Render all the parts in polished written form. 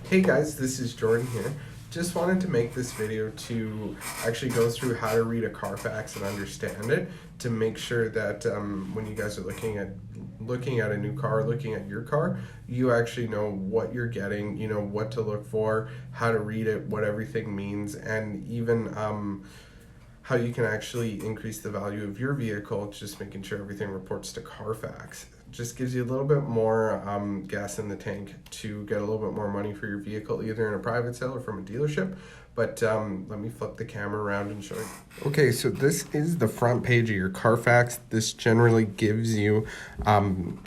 Hey guys, this is Jordan here. Just wanted to make this video to actually go through how to read a Carfax and understand it to make sure that when you guys are looking at a new car, looking at your car, you actually know what you're getting, you know what to look for, how to read it, what everything means, and even how you can actually increase the value of your vehicle, just making sure everything reports to Carfax. Just gives you a little bit more gas in the tank to get a little bit more money for your vehicle, either in a private sale or from a dealership. But let me flip the camera around and show you. Okay, so this is the front page of your Carfax. This generally gives you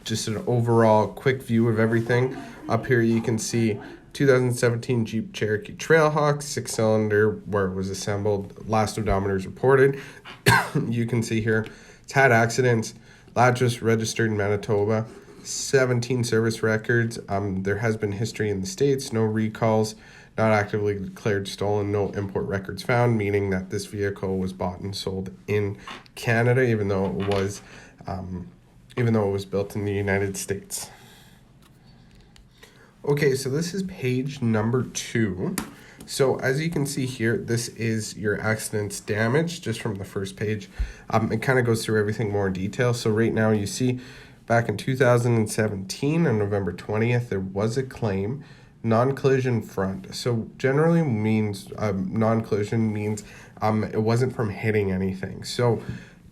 just an overall quick view of everything. Up here you can see 2017 Jeep Cherokee Trailhawk, 6-cylinder, where it was assembled, last odometers reported. You can see here it's had accidents, latches registered in Manitoba, 17 service records. There has been history in the States, no recalls, not actively declared stolen, no import records found, meaning that this vehicle was bought and sold in Canada, even though it was built in the United States. Okay, so this is page number 2. So as you can see here, this is your accidents damage just from the first page. It kind of goes through everything more in detail. So right now you see back in 2017 on November 20th, there was a claim, non-collision front. So generally means non-collision means it wasn't from hitting anything. So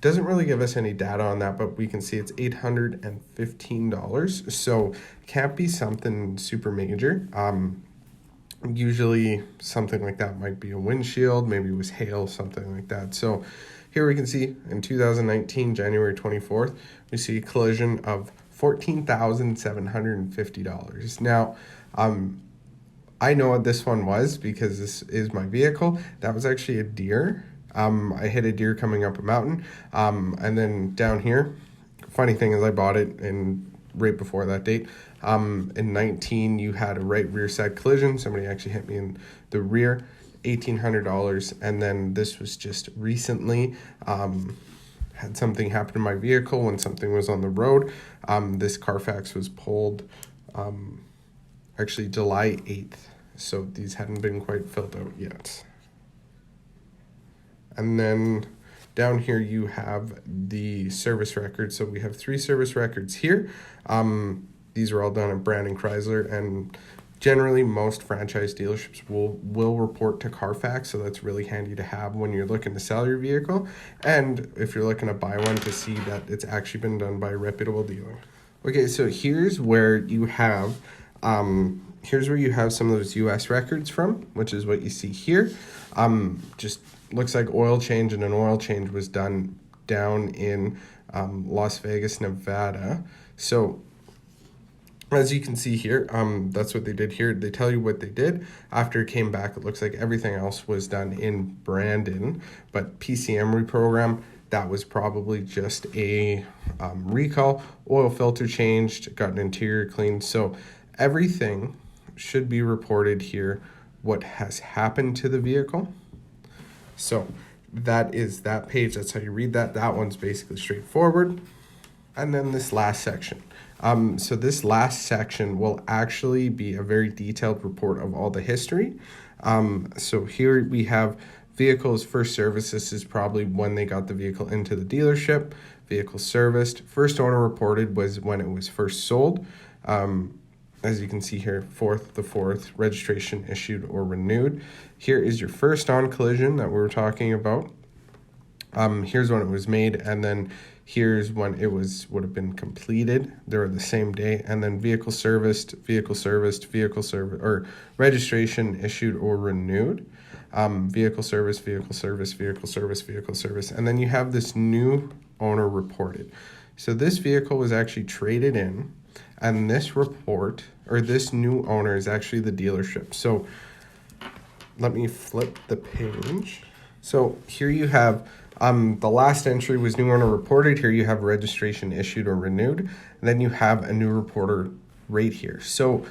doesn't really give us any data on that, but we can see it's $815. So can't be something super major. Usually something like that might be a windshield, maybe it was hail, something like that. So here we can see in 2019, January 24th, we see a collision of $14,750. Now, I know what this one was because this is my vehicle. That was actually a deer. I hit a deer coming up a mountain. And then down here, funny thing is I bought it right before that date. In 19, you had a right rear side collision. Somebody actually hit me in the rear, $1,800. And then this was just recently, had something happen to my vehicle when something was on the road. This Carfax was pulled actually July 8th. So these hadn't been quite filled out yet. And then down here you have the service records. So we have 3 service records here. These are all done at Brandon Chrysler, and generally most franchise dealerships will report to Carfax, so that's really handy to have when you're looking to sell your vehicle, and if you're looking to buy one, to see that it's actually been done by a reputable dealer. Okay, so here's where you have some of those US records from, which is what you see here. Just looks like oil change, and an oil change was done down in Las Vegas, Nevada. So as you can see here, that's what they did here. They tell you what they did. After it came back, it looks like everything else was done in Brandon, but PCM reprogram, that was probably just a recall. Oil filter changed, got an interior cleaned. So everything should be reported here, what has happened to the vehicle. So that is that page. That's how you read that. That one's basically straightforward. And then this last section. So this last section will actually be a very detailed report of all the history. So here we have vehicles first service. This is probably when they got the vehicle into the dealership. Vehicle serviced. First owner reported was when it was first sold. As you can see here, 4/4, registration issued or renewed. Here is your first on collision that we were talking about. Here's when it was made, and then here's when it would have been completed. They're the same day, and then vehicle serviced, or registration issued or renewed. Vehicle service, and then you have this new owner reported. So this vehicle was actually traded in, and this report, or this new owner, is actually the dealership. So let me flip the page. So here you have the last entry was new owner reported. Here you have registration issued or renewed. And then you have a new reporter right here. So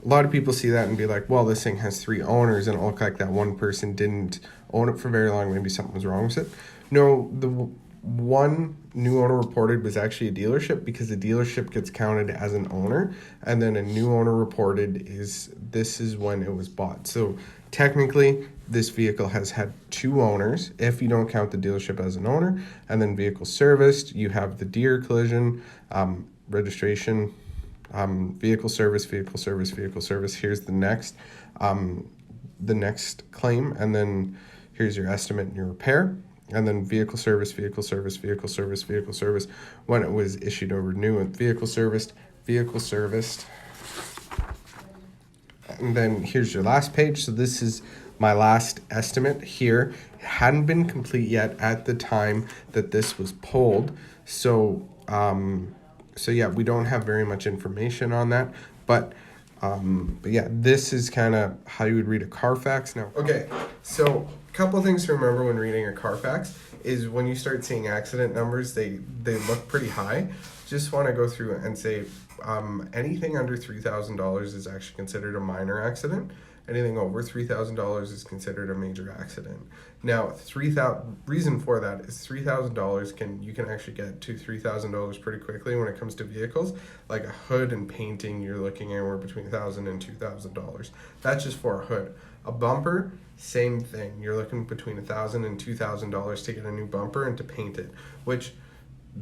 a lot of people see that and be like, well, this thing has 3 owners, and it looked like that one person didn't own it for very long. Maybe something was wrong with it. No, one new owner reported was actually a dealership, because the dealership gets counted as an owner, and then a new owner reported is when it was bought. So technically this vehicle has had 2 owners if you don't count the dealership as an owner. And then vehicle serviced, you have the deer collision, registration, vehicle service, vehicle service, vehicle service. Here's the next claim, and then here's your estimate and your repair. And then vehicle service, vehicle service, vehicle service, vehicle service, when it was issued or renewed. Vehicle serviced, vehicle serviced. And then here's your last page. So this is my last estimate here. It hadn't been complete yet at the time that this was pulled. So yeah, we don't have very much information on that. But yeah, this is kind of how you would read a Carfax. Now, okay, so a couple things to remember when reading a Carfax is when you start seeing accident numbers, they look pretty high. Just want to go through and say anything under $3,000 is actually considered a minor accident. Anything over $3,000 is considered a major accident. Now, reason for that is $3,000 you can actually get to $3,000 pretty quickly when it comes to vehicles. Like a hood and painting, you're looking anywhere between $1,000 and $2,000. That's just for a hood. A bumper, same thing. You're looking between $1,000 and $2,000 to get a new bumper and to paint it, which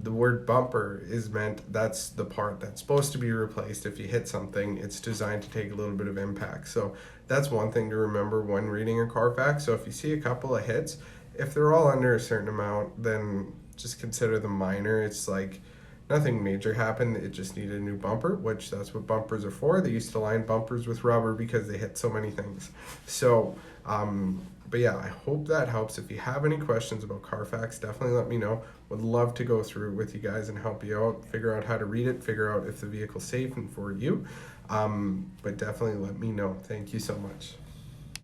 the word bumper is meant, that's the part that's supposed to be replaced if you hit something. It's designed to take a little bit of impact. So that's one thing to remember when reading a Carfax. So if you see a couple of hits, if they're all under a certain amount, then just consider them minor. It's like nothing major happened. It just needed a new bumper, which that's what bumpers are for. They used to line bumpers with rubber because they hit so many things. So but yeah, I hope that helps. If you have any questions about Carfax, definitely let me know. Would love to go through it with you guys and help you out, figure out how to read it, figure out if the vehicle's safe and for you. But definitely let me know. Thank you so much.